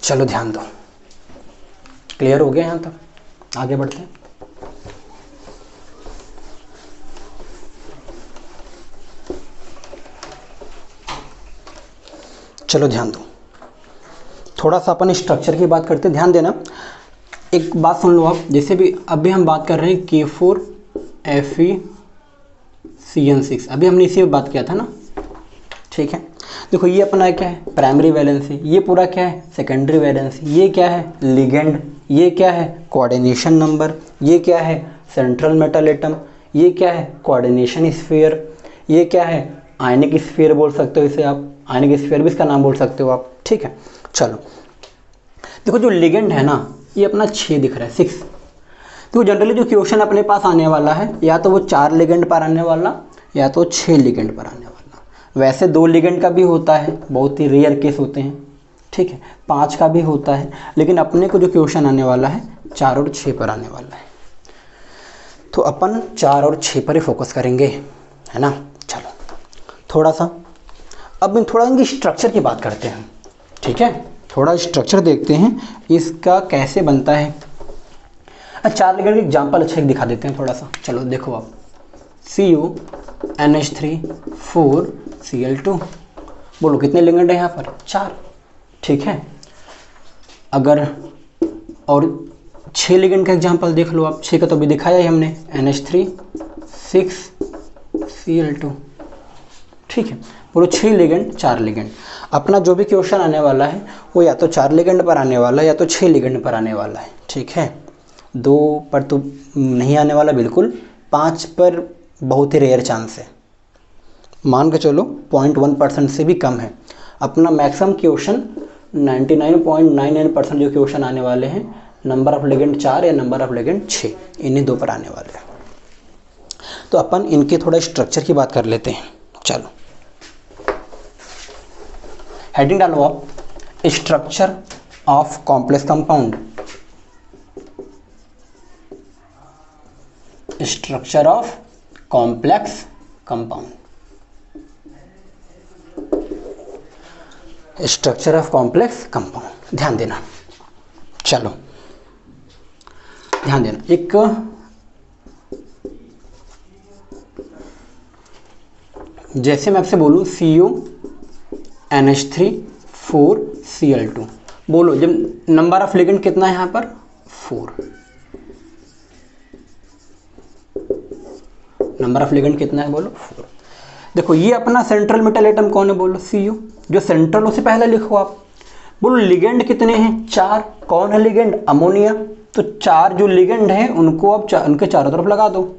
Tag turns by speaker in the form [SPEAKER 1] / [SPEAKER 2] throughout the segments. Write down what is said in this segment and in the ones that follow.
[SPEAKER 1] चलो ध्यान दो, क्लियर हो गया यहाँ तक, आगे बढ़ते हैं। चलो ध्यान दो, थोड़ा सा अपन स्ट्रक्चर की बात करते हैं, ध्यान देना। एक बात सुन लो आप, जैसे भी अभी हम बात कर रहे हैं K4FeCN6, अभी हमने इसी पे बात किया था ना, ठीक है। देखो ये अपना क्या है, प्राइमरी वैलेंसी, ये पूरा क्या है, सेकेंडरी वैलेंसी, ये क्या है, लिगेंड, ये क्या है, कोऑर्डिनेशन नंबर, ये क्या है, सेंट्रल मेटल एटम, ये क्या है, कोऑर्डिनेशन स्फीयर, ये क्या है, आयनिक स्फीयर बोल सकते हो इसे आप, आयनिक स्फीयर भी इसका नाम बोल सकते हो आप, ठीक है। चलो देखो जो लिगेंड है ना, ये अपना 6 दिख रहा है, 6। तो जनरली जो क्वेश्चन अपने पास आने वाला है, या तो वो 4 लिगेंड पर आने वाला, या तो 6 लिगेंड पर आने वाला। वैसे 2 लिगेंड का भी होता है, बहुत ही रेयर केस होते हैं, ठीक है, 5 का भी होता है, लेकिन अपने को जो क्वेश्चन आने वाला है 4 और 6 पर आने वाला है। तो अपन 4 और 6 पर ही फोकस करेंगे, है ना। चलो थोड़ा सा अब थोड़ा इनकी स्ट्रक्चर की बात करते हैं, ठीक है, थोड़ा स्ट्रक्चर देखते हैं इसका कैसे बनता है। 4 लिगेंड का एग्जाम्पल अच्छा एक दिखा देते हैं थोड़ा सा। चलो देखो आप, CuNH3 4Cl2, बोलो कितने लिगेंड है यहाँ पर, 4, ठीक है। अगर और 6 लिगेंड का एग्जाम्पल देख लो आप, 6 का तो अभी दिखाया ही हमने, NH3 6Cl2, ठीक है। बोलो 6 लिगेंड 4 लिगेंड। अपना जो भी क्वेश्चन आने वाला है वो या तो 4 लिगेंड पर आने वाला है, या तो 6 लिगेंड पर आने वाला है, ठीक है। 2 पर तो नहीं आने वाला बिल्कुल, 5 पर बहुत ही रेयर चांस है, मान के चलो 0.1% से भी कम है। अपना मैक्सिमम क्वेश्चन 99.99% जो क्वेश्चन आने वाले हैं नंबर ऑफ लिगेंड 4 या नंबर ऑफ लिगेंड 6, इन्हीं 2 पर आने वाले हैं। तो अपन इनके थोड़ा स्ट्रक्चर की बात कर लेते हैं। चलो हेडिंग डालो आप, structure of complex compound, structure of complex compound, structure of complex compound, ध्यान देना। चलो ध्यान देना, एक जैसे मैं आपसे बोलूं CuNH3 4Cl2, बोलो जब नंबर ऑफ लिगेंड कितना है यहाँ पर, 4, नंबर ऑफ लिगेंड कितना है बोलो, 4। देखो ये अपना सेंट्रल मेटल एटम कौन है बोलो, Cu, जो सेंट्रल उसे पहले लिखो आप। बोलो लिगेंड कितने हैं, 4, कौन है लिगेंड, अमोनिया। तो 4 जो लिगेंड हैं उनको आप उनके चारों तरफ लगा दो,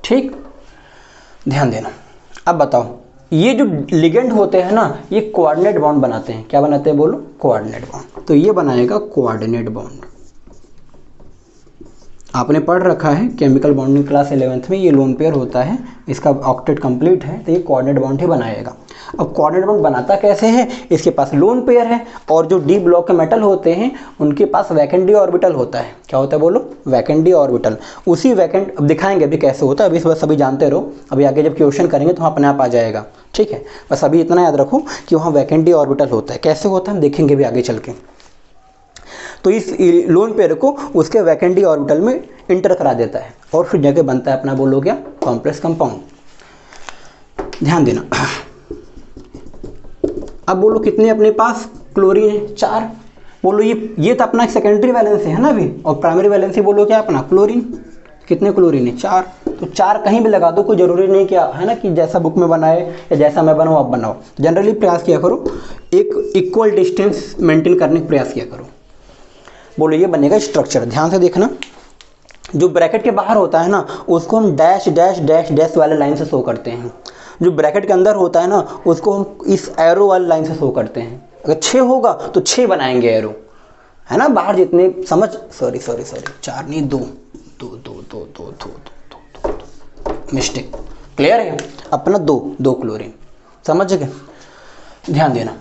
[SPEAKER 1] ठीक, ध्यान देना। अब बताओ ये जो लिगेंड होते हैं ना, ये कोऑर्डिनेट बॉन्ड बनाते हैं, क्या बनाते हैं बोलो, कोऑर्डिनेट बॉन्ड। तो ये बनाएगा कोऑर्डिनेट बॉन्ड। आपने पढ़ रखा है केमिकल बॉन्डिंग क्लास 11th में, ये लोन पेयर होता है, इसका ऑक्टेट कंप्लीट है, तो ये कोऑर्डिनेट बॉन्ड ही बनाएगा। अब कोऑर्डिनेट बॉन्ड बनाता कैसे है, इसके पास लोन पेयर है, और जो डी ब्लॉक के मेटल होते हैं उनके पास वैकेंट डी ऑर्बिटल होता है। क्या होता है बोलो, वैकेंट डी ऑर्बिटल। उसी वैकेंट, अब दिखाएंगे अभी कैसे होता है, अभी बस अभी जानते रहो, अभी आगे जब क्वेश्चन करेंगे तो अपने आप आ जाएगा, ठीक है। बस अभी इतना याद रखो कि वहाँ वैकेंट डी ऑर्बिटल होता है, कैसे होता है हम देखेंगे भी आगे चल के। तो इस लोन पेयर को उसके वैकेंट डी ऑर्बिटल में इंटर करा देता है, और फिर जाके बनता है अपना बोलो क्या, कॉम्प्लेक्स कंपाउंड। ध्यान देना। अब बोलो कितने अपने पास क्लोरीन है, 4। बोलो ये तो अपना सेकेंडरी वैलेंसी है ना अभी, और प्राइमरी वैलेंसी बोलो क्या अपना क्लोरीन। कितने क्लोरीन है, 4। तो 4 कहीं भी लगा दो, कोई जरूरी नहीं क्या है ना कि जैसा बुक में बनाए या जैसा मैं बनाऊँ आप बनाओ। जनरली प्रयास किया करो, एक इक्वल डिस्टेंस मेंटेन करने का प्रयास किया करो। बोलो ये बनेगा स्ट्रक्चर, ध्यान से देखना। जो ब्रैकेट के बाहर होता है ना उसको हम डैश डैश डैश डैश वाले लाइन से शो करते हैं, जो ब्रैकेट के अंदर होता है ना उसको हम इस एरो वाली लाइन से शो करते हैं। अगर 6 होगा तो 6 बनाएंगे एरो, है ना, बाहर जितने समझ, सॉरी 4 नहीं 2 मिस्टेक, क्लियर है अपना 2 क्लोरीन, समझ गए। ध्यान देना,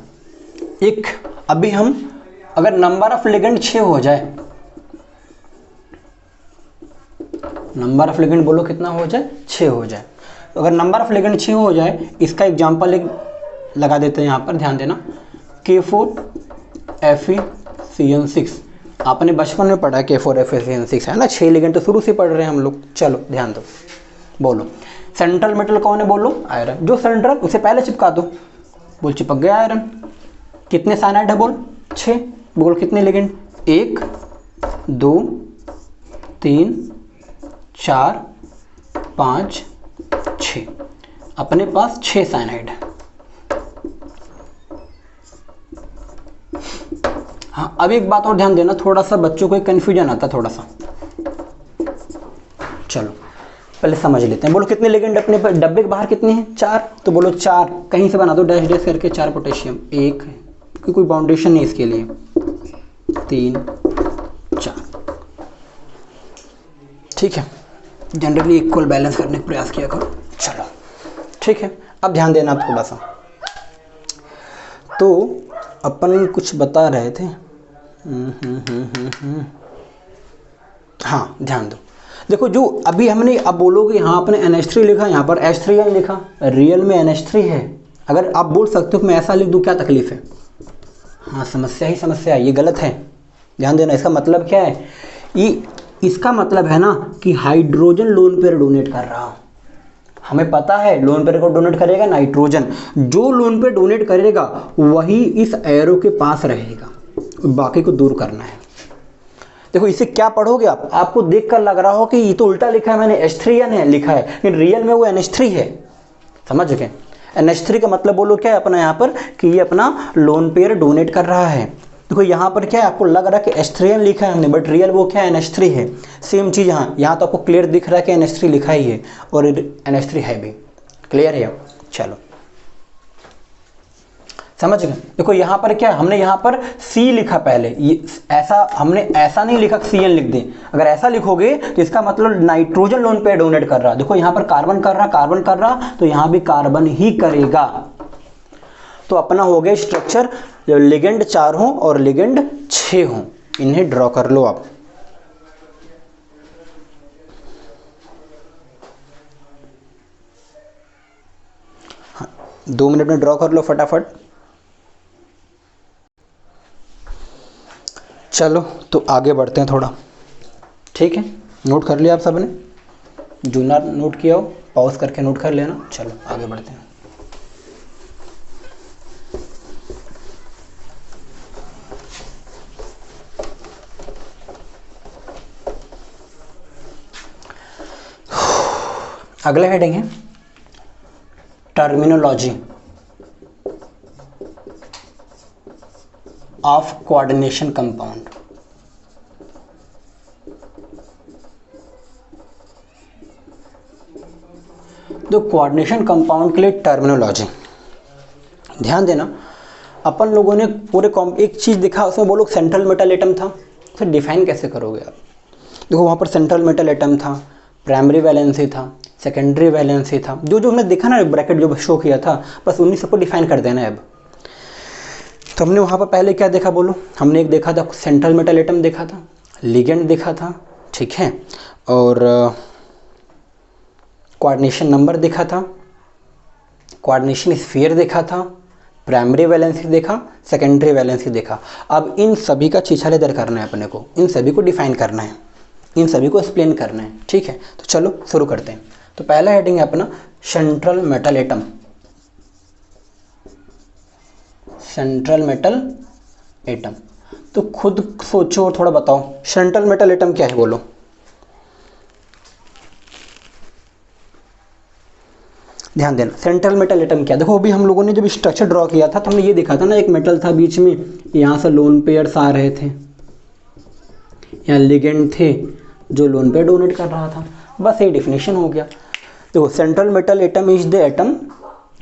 [SPEAKER 1] एक अभी हम अगर नंबर ऑफ लिगेंड 6 हो जाए, नंबर ऑफ लिगेंड बोलो कितना हो जाए, 6 हो जाए, अगर नंबर ऑफ लिगेंड 6 हो जाए, इसका एग्जाम्पल एक लगा देते हैं यहाँ पर, ध्यान देना, K4FeCN6। आपने बचपन में पढ़ा K4FeCN6 है ना, 6 लिगेंड तो शुरू से पढ़ रहे हैं हम लोग। चलो ध्यान दो, बोलो सेंट्रल मेटल कौन है, बोलो आयरन। जो सेंट्रल उसे पहले चिपका दो, बोल चिपक गया आयरन। कितने साइनाइड है, बोल 6। बोल कितने लिगेंड, 1 2 3 4 5 6। अपने पास 6 साइनाइड है। हाँ, अब एक बात और ध्यान देना, थोड़ा सा बच्चों को कन्फ्यूजन आता थोड़ा सा। चलो पहले समझ लेते हैं। बोलो कितने लिगेंड अपने पर, डब्बे के बाहर कितने हैं, 4। तो बोलो 4 कहीं से बना दो डैश डैश करके, 4 पोटेशियम, 1 क्योंकि कोई बाउंडेशन नहीं इसके लिए, 3 4। ठीक है, जनरली इक्वल बैलेंस करने का प्रयास किया करो। चलो ठीक है, अब ध्यान देना थोड़ा सा। तो अपन कुछ बता रहे थे। हाँ ध्यान दो, देखो जो अभी हमने, अब बोलोगे यहाँ आपने NH3 लिखा, यहाँ पर H3N लिखा, रियल में NH3 है। अगर आप बोल सकते हो कि मैं ऐसा लिख दूँ, क्या तकलीफ है? हाँ, समस्या ही समस्या है, ये गलत है। ध्यान देना, इसका मतलब क्या है, ये इसका मतलब है ना कि हाइड्रोजन लोन पेयर डोनेट कर रहा हूँ। हमें पता है लोन पेयर को डोनेट करेगा नाइट्रोजन, जो लोन पेयर डोनेट करेगा वही इस एरो के पास रहेगा, बाकी को दूर करना है। देखो इसे क्या पढ़ोगे आप, आपको देखकर लग रहा हो कि ये तो उल्टा लिखा है, मैंने H3N है लिखा है, लेकिन रियल में वो NH3 है। समझ गए? NH3 का मतलब बोलो क्या है अपना यहाँ पर, कि ये अपना लोन पेयर डोनेट कर रहा है। देखो यहाँ पर क्या है, आपको लग रहा है कि H3N लिखा है हमने, बट रियल वो क्या है, NH3 है। सेम चीज़ यहाँ तो आपको क्लियर दिख रहा है कि NH3 लिखा ही है और NH3 है भी। क्लियर है? चलो समझ गए? देखो यहाँ पर क्या है, हमने यहाँ पर C लिखा पहले, ये ऐसा हमने ऐसा नहीं लिखा CN लिख दें। अगर ऐसा लिखोगे तो इसका मतलब नाइट्रोजन लोन पेयर डोनेट कर रहा। देखो यहाँ पर कार्बन कर रहा, तो यहाँ भी कार्बन ही करेगा। तो अपना हो गया स्ट्रक्चर, जो लिगेंड 4 हो और लिगेंड 6 हो, इन्हें ड्रॉ कर लो आप। हाँ, 2 मिनट में ड्रॉ कर लो फटाफट। चलो तो आगे बढ़ते हैं थोड़ा। ठीक है, नोट कर लिया आप सबने, जो ना नोट किया हो पॉज करके नोट कर लेना। चलो आगे बढ़ते हैं। अगला हेडिंग है टर्मिनोलॉजी ऑफ कोऑर्डिनेशन कंपाउंड। तो कोऑर्डिनेशन कंपाउंड के लिए टर्मिनोलॉजी, ध्यान देना। अपन लोगों ने पूरे एक चीज देखा, उसमें वो लोग सेंट्रल मेटल एटम था, उसे डिफाइन कैसे करोगे आप? देखो वहां पर सेंट्रल मेटल एटम था, प्राइमरी वैलेंसी था, सेकेंडरी वैलेंसी था, जो हमने देखा ना ब्रैकेट जो शो किया था, बस उन्हीं सबको डिफाइन कर देना है अब। तो हमने वहाँ पर पहले क्या देखा बोलो, हमने एक देखा था सेंट्रल मेटल एटम देखा था, लिगेंड देखा था, ठीक है, और कोऑर्डिनेशन नंबर देखा था, कोऑर्डिनेशन स्फीयर देखा था, प्राइमरी वैलेंसी देखा, सेकेंडरी वैलेंसी देखा। अब इन सभी का छीछालेदर करना है अपने को, इन सभी को डिफाइन करना है, इन सभी को एक्सप्लेन करना है। ठीक है, तो चलो शुरू करते हैं। तो पहला हेडिंग है अपना central metal atom. Central metal atom, तो खुद सोचो और थोड़ा बताओ सेंट्रल मेटल एटम क्या है, बोलो। ध्यान देना, सेंट्रल मेटल एटम क्या, देखो अभी हम लोगों ने जब स्ट्रक्चर ड्रॉ किया था तो हमने ये देखा था ना, एक मेटल था बीच में, यहाँ से लोन पेयर्स आ रहे थे, यहाँ लिगेंड थे जो लोन पेयर डोनेट कर रहा था, बस ये डिफिनेशन हो गया। देखो central metal atom is the atom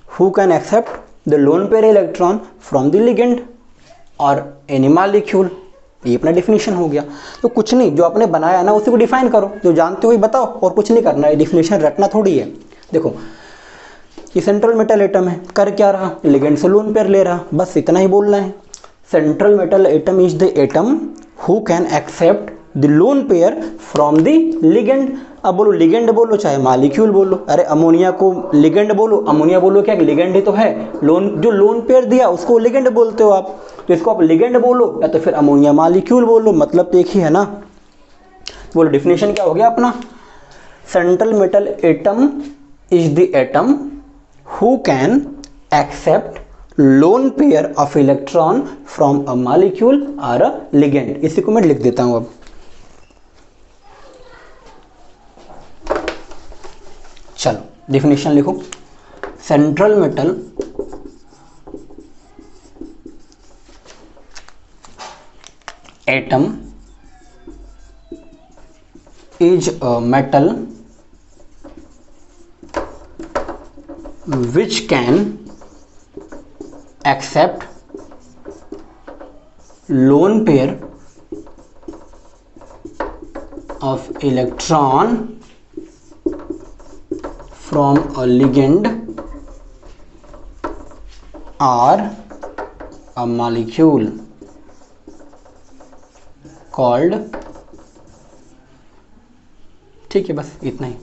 [SPEAKER 1] who can accept the lone pair electron from the ligand और एनी मॉलिक्यूल, ये अपना डिफिनेशन हो गया। तो कुछ नहीं, जो आपने बनाया ना उसी को डिफाइन करो, जो जानते हो बताओ, और कुछ नहीं करना है, डिफिनेशन रटना थोड़ी है। देखो ये सेंट्रल मेटल एटम है, कर क्या रहा, लिगेंड से लोन पेयर ले रहा, बस इतना ही बोलना है। Central metal atom is the atom who can accept the lone pair from the ligand. अब बोलो लिगेंड बोलो चाहे मॉलिक्यूल बोलो, अरे अमोनिया को लिगेंड बोलो, अमोनिया बोलो क्या लिगेंड ही तो है, लोन जो लोन पेयर दिया उसको लिगेंड बोलते हो आप, तो इसको आप लिगेंड बोलो या तो फिर अमोनिया मॉलिक्यूल बोलो, मतलब तो एक ही है ना। बोलो डिफिनेशन क्या हो गया अपना, central metal atom is the atom who can accept lone pair of electron from a molecule और अ लिगेंड। इसी को मैं लिख देता हूं अब, चलो डिफिनेशन लिखो, central metal atom is a metal which can accept lone pair of electron from a ligand or a molecule called, ठीक है बस इतना ही,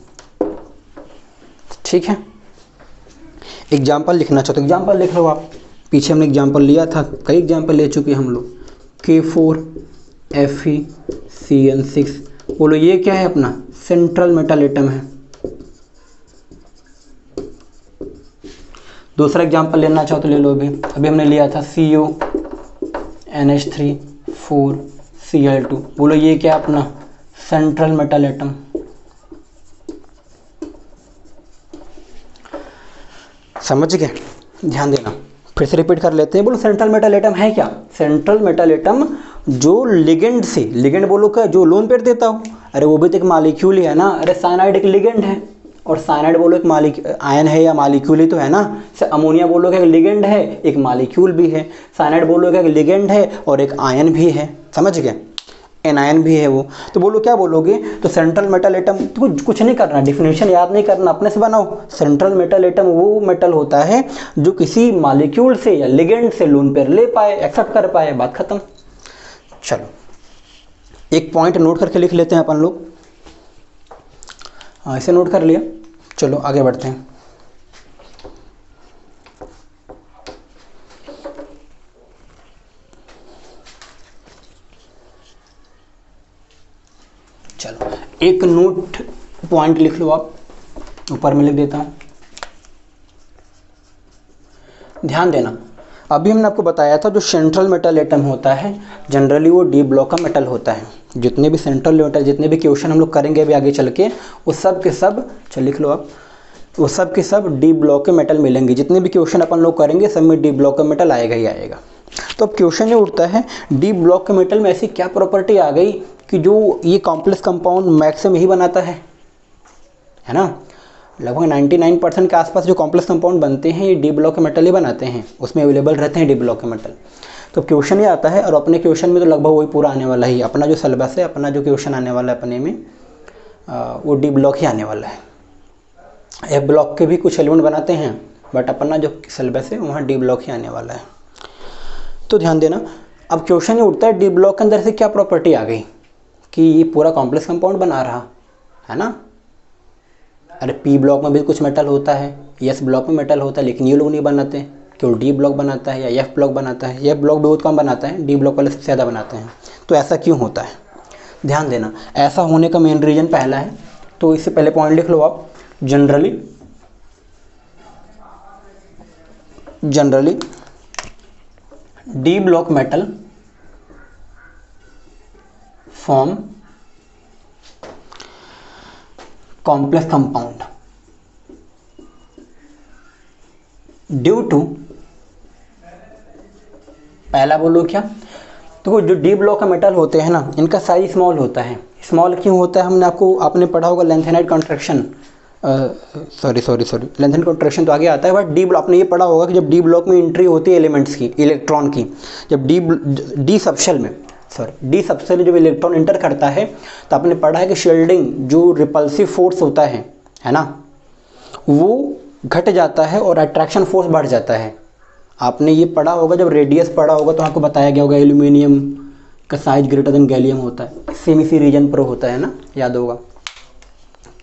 [SPEAKER 1] ठीक है। एग्जाम्पल लिखना चाहते हो एग्जाम्पल लिख लो आप, पीछे हमने एग्जाम्पल लिया था, कई एग्जाम्पल ले चुके हम लोग, K4FeCN6, बोलो ये क्या है अपना सेंट्रल मेटल एटम है। दूसरा एग्जाम्पल लेना चाहो तो ले लो, अभी हमने लिया था CuNH3 4Cl2, बोलो ये क्या अपना सेंट्रल मेटल एटम। समझ गए, ध्यान देना, फिर से रिपीट कर लेते हैं। बोलो सेंट्रल मेटल एटम है क्या, सेंट्रल मेटल एटम जो लिगेंड से, लिगेंड बोलो क्या जो लोन पेयर देता हो, अरे वो भी तो एक मॉलिक्यूल ही है ना, अरे साइनाइड एक लिगेंड है, और साइनाइड बोलो एक आयन है या मॉलिक्यूल ही तो है ना। से अमोनिया बोलो क्या एक लिगेंड है एक मॉलिक्यूल भी है, साइनाइड बोलो क्या एक लिगेंड है और एक आयन भी है, समझ गए, एनायन भी है वो। तो बोलो क्या बोलोगे, तो सेंट्रल मेटल एटम, तो कुछ नहीं करना, डिफिनेशन याद नहीं करना, अपने से बनाओ। सेंट्रल मेटल एटम वो मेटल होता है जो किसी मॉलिक्यूल से या लिगेंड से लोन पेयर ले पाए, एक्सेप्ट कर पाए, बात खत्म। चलो एक पॉइंट नोट करके लिख लेते हैं अपन लोग, हाँ इसे नोट कर लिया, चलो आगे बढ़ते हैं। चलो एक नोट पॉइंट लिख लो आप, ऊपर में लिख देता हूं, ध्यान देना। अभी हमने आपको बताया था जो सेंट्रल मेटल एटम होता है जनरली वो डी ब्लॉक का मेटल होता है। जितने भी सेंट्रल मेटल, जितने भी क्वेश्चन हम लोग करेंगे अभी आगे चल के, वो सब के सब, चल लिख लो आप, वो सब के सब डी ब्लॉक के मेटल मिलेंगे। जितने भी क्वेश्चन अपन लोग करेंगे सब में डी ब्लॉक का मेटल आएगा ही आएगा। तो अब क्वेश्चन ये उठता है, डी ब्लॉक के मेटल में ऐसी क्या प्रॉपर्टी आ गई कि जो ये कॉम्प्लेक्स कंपाउंड मैक्सिमम ही बनाता है ना। लगभग 99% के आसपास जो कॉम्प्लेक्स कंपाउंड बनते हैं ये डी ब्लॉक के मेटल ही बनाते हैं, उसमें अवेलेबल रहते हैं डी ब्लॉक के मेटल। तो क्वेश्चन ये आता है, और अपने क्वेश्चन में तो लगभग वही पूरा आने वाला ही, अपना जो सिलेबस है, अपना जो क्वेश्चन आने वाला है अपने में वो डी ब्लॉक ही आने वाला है। एफ ब्लॉक के भी कुछ एलिमेंट बनाते हैं, बट अपना जो सिलेबस है वहाँ डी ब्लॉक ही आने वाला है। तो ध्यान देना, अब क्वेश्चन ये उठता है डी ब्लॉक के अंदर से क्या प्रॉपर्टी आ गई कि ये पूरा कॉम्प्लेक्स कंपाउंड बना रहा है ना। अरे पी ब्लॉक में भी कुछ मेटल होता है, एस ब्लॉक में मेटल होता है, लेकिन ये लोग नहीं बनाते, क्यों डी ब्लॉक बनाता है या एफ ब्लॉक बनाता है। एफ ब्लॉक बहुत कम बनाता है, डी ब्लॉक वाले सबसे ज़्यादा बनाते हैं। तो ऐसा क्यों होता है, ध्यान देना। ऐसा होने का मेन रीज़न पहला है, तो इससे पहले पॉइंट लिख लो आप, generally d block metal form complex compound due to, पहला बोलो क्या, तो जो डी ब्लॉक का मेटल होते हैं ना इनका साइज स्मॉल होता है। स्मॉल क्यों होता है, आपने पढ़ा होगा lanthanide contraction, sorry lanthanide contraction तो आगे आता है, बट डी ब्लॉक आपने ये पढ़ा होगा कि जब डी ब्लॉक में एंट्री होती है एलिमेंट्स की, इलेक्ट्रॉन की, जब डी सबशेल में जब इलेक्ट्रॉन एंटर करता है तो आपने पढ़ा है कि शील्डिंग जो रिपल्सिव फोर्स होता है ना, वो घट जाता है और अट्रैक्शन फोर्स बढ़ जाता है। आपने ये पढ़ा होगा, जब रेडियस पढ़ा होगा तो आपको बताया गया होगा एल्यूमिनियम का साइज ग्रेटर देन गैलियम होता है, सेम इसी रीजन पर होता है ना, याद होगा।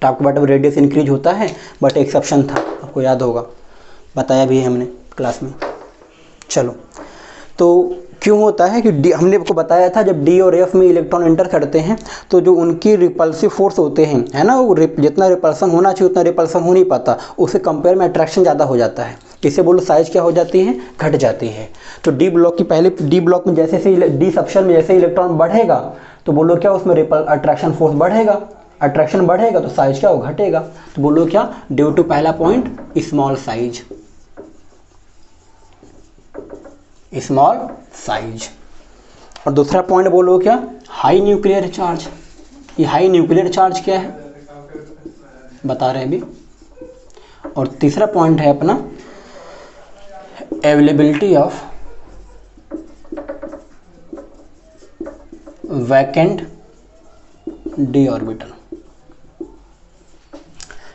[SPEAKER 1] Top to bottom radius increase होता है, बट एक्सेप्शन था, आपको याद होगा, बताया भी है हमने क्लास में। चलो, तो क्यों होता है कि डी, हमने आपको बताया था जब डी और एफ में इलेक्ट्रॉन एंटर करते हैं तो जो उनकी रिपल्सिव फोर्स होते हैं, है ना, वो जितना रिपल्सन होना चाहिए उतना रिपल्सन हो नहीं पाता, उससे कंपेयर में अट्रैक्शन ज़्यादा हो जाता है, इसे बोलो साइज क्या हो जाती है, घट जाती है। तो डी ब्लॉक की पहले डी ब्लॉक में जैसे डी सबशेल में जैसे इलेक्ट्रॉन बढ़ेगा तो बोलो क्या, उसमें अट्रैक्शन फोर्स बढ़ेगा, अट्रैक्शन बढ़ेगा तो साइज क्या हो, घटेगा। तो बोलो क्या, ड्यू टू पहला point small size, small size. और दूसरा पॉइंट बोलो क्या, हाई न्यूक्लियर चार्ज। ये हाई न्यूक्लियर चार्ज क्या है बता रहे हैं अभी। और तीसरा पॉइंट है अपना availability of vacant D orbital.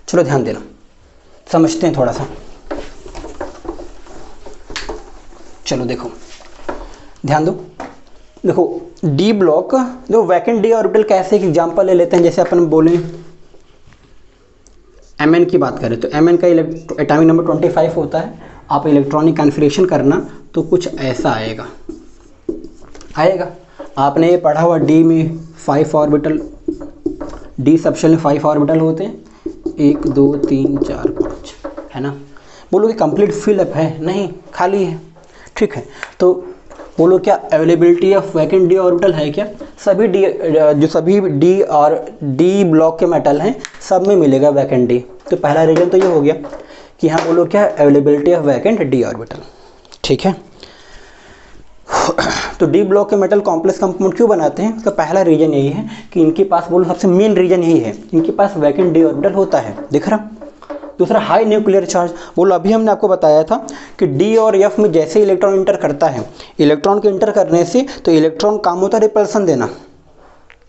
[SPEAKER 1] चलो ध्यान देना, समझते हैं थोड़ा सा। चलो देखो, ध्यान दो, देखो डी ब्लॉक जो वैकेंट डी ऑर्बिटल कैसे, एक एग्जांपल ले लेते हैं। जैसे अपन बोले Mn की बात करें तो Mn का एटॉमिक नंबर 25 होता है। आप इलेक्ट्रॉनिक कॉन्फ़िगरेशन करना तो कुछ ऐसा आएगा, आपने ये पढ़ा हुआ डी में 5 ऑर्बिटल, डी सबशेल में 5 ऑर्बिटल होते हैं, 1 2 3 4 5, है ना। बोलो कि कंप्लीट फिलअप है, नहीं खाली है, ठीक है। तो बोलो क्या availability of vacant D orbital है क्या, सभी डी, जो सभी डी और डी ब्लॉक के मेटल हैं सब में मिलेगा वैकेंट डी। तो पहला रीजन तो ये हो गया कि हाँ बोलो क्या availability of vacant D orbital, ठीक है। तो डी ब्लॉक के मेटल कॉम्प्लेक्स कंपाउंड क्यों बनाते हैं, इसका पहला रीजन यही है कि इनके पास, बोलो सबसे मेन रीजन यही है, इनके पास वैकेंट डी ऑर्बिटल होता है, दिख रहा। दूसरा हाई न्यूक्लियर चार्ज, बोलो अभी हमने आपको बताया था कि डी और एफ में जैसे इलेक्ट्रॉन इंटर करता है, इलेक्ट्रॉन के इंटर करने से तो इलेक्ट्रॉन काम होता है रिपल्सन देना,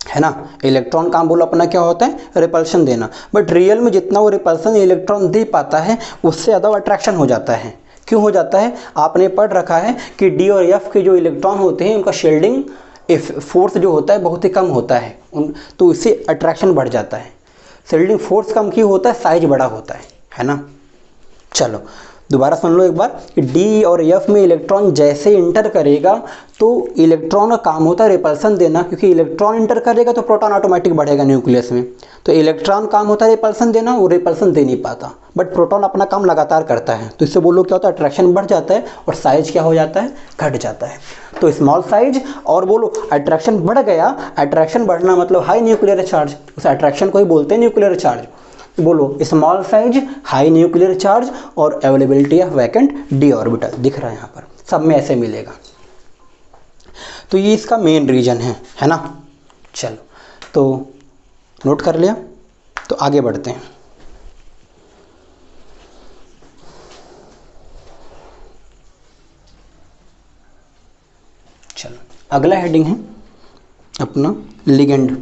[SPEAKER 1] है ना। इलेक्ट्रॉन काम बोलो अपना क्या होता है, रिपल्शन देना। बट रियल में जितना वो रिपल्सन इलेक्ट्रॉन दे पाता है उससे ज़्यादा अट्रैक्शन हो जाता है। क्यों हो जाता है, आपने पढ़ रखा है कि डी और एफ के जो इलेक्ट्रॉन होते हैं उनका शील्डिंग फोर्स जो होता है बहुत ही कम होता है, तो इससे अट्रैक्शन बढ़ जाता है। शील्डिंग फोर्स कम क्यों होता है, साइज बड़ा होता है ना। चलो दोबारा सुन लो एक बार कि डी और एफ में इलेक्ट्रॉन जैसे इंटर करेगा तो इलेक्ट्रॉन का काम होता है रिपल्सन देना, क्योंकि इलेक्ट्रॉन इंटर करेगा तो प्रोटॉन ऑटोमेटिक बढ़ेगा न्यूक्लियस में। तो इलेक्ट्रॉन काम होता है रिपल्सन देना, वो रिपल्सन दे नहीं पाता, बट प्रोटॉन अपना काम लगातार करता है। तो इससे बोलो क्या होता है, अट्रैक्शन बढ़ जाता है और साइज क्या हो जाता है, घट जाता है। तो स्मॉल साइज और बोलो अट्रैक्शन बढ़ गया, अट्रैक्शन बढ़ना मतलब हाई न्यूक्लियर चार्ज, उस अट्रैक्शन को ही बोलते हैं न्यूक्लियर चार्ज। बोलो small size, high nuclear charge और availability of vacant D orbital, दिख रहा है यहाँ पर, सब में ऐसे मिलेगा। तो ये इसका मेन रीजन है ना। चलो तो नोट कर लिया, तो आगे बढ़ते हैं। चलो अगला हेडिंग है अपना लिगेंड।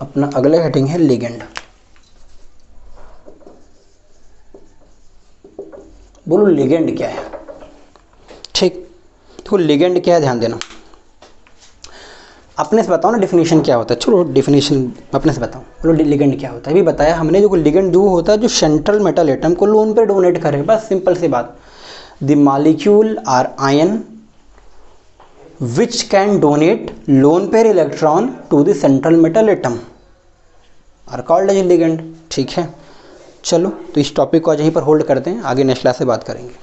[SPEAKER 1] अपना अगला हेडिंग है लिगेंड। बोलो लिगेंड क्या है, ठीक। तो लिगेंड क्या है, ध्यान देना। अपने से बताओ ना डिफिनीशन क्या होता है। चलो डिफिनीशन अपने से बताओ, बोलो लिगेंड क्या होता है। अभी बताया हमने, जो लिगेंड जो होता है जो सेंट्रल मेटल एटम को लोन पे डोनेट करे, बस सिंपल सी बात। The molecule or ion which can donate lone pair electron to the central metal atom are called as ligand, ठीक है। चलो तो इस टॉपिक को आज यहीं पर होल्ड करते हैं, आगे नेक्स्ट क्लास से बात करेंगे।